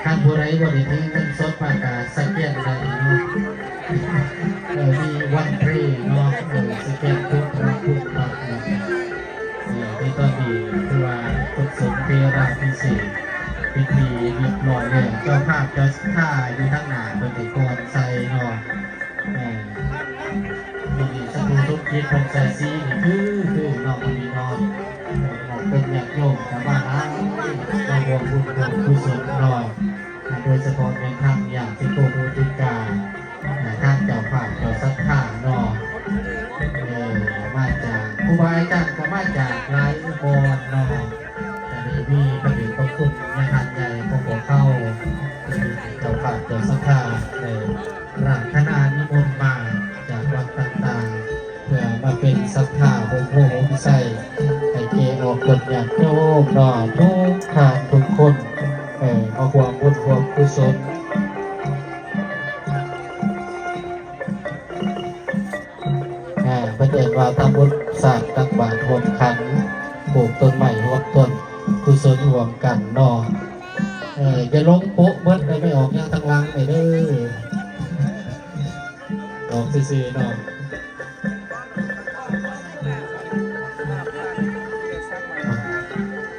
ท่านผู้ใดบริทีเงินสดมากาสแกนได้เนาะมีวันฟรีเนาะสแกนทุกรับทุกรับเนาะที่ตอนนี้คือว่าฝึกสมเทราพิเศษพิธีเรียบร้อยเลยเจ้าภาพเจ้าท่าอยู่ทั้งหน้าบนติกรใส่เนาะมีสตูทุกคิดผมใส่ซีนี่คือเนาะมีเนาะเป็นอย่างโยมแต่ว่าเราวงบุญกุศลหน่อยโดยเฉพาะในทางอย่างที่โกโบติกาท่านเจ้าผ่านเจ้าสัทธาเนาะมาจากผู้บาอาจารย์ก็มาจากหลายอุบลเนาะแต่มีประเด็นประคุณในทางใหญ่พวกเข้าเจ้าผ่านเจ้าสัทธาร่างคณะนิมนต์มาจากวัดต่างๆเพื่อมาเป็นศรัทธาโมโหวิสัยให้เกออกคนอย่างโยมเนาะทุกทางทุกคนเอาความบุญความกุศลประเด็นว่าทำบุญศาสตร์ตักบาตรรวมขันปลูกต้นใหม่รวมต้นกุศลรวมกันเนาะจะลงโป๊ะเบิดไปไม่ออกยังทางลังไปเด้อออกซื่อๆเนาะ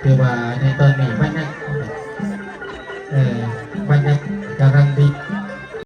คือว่า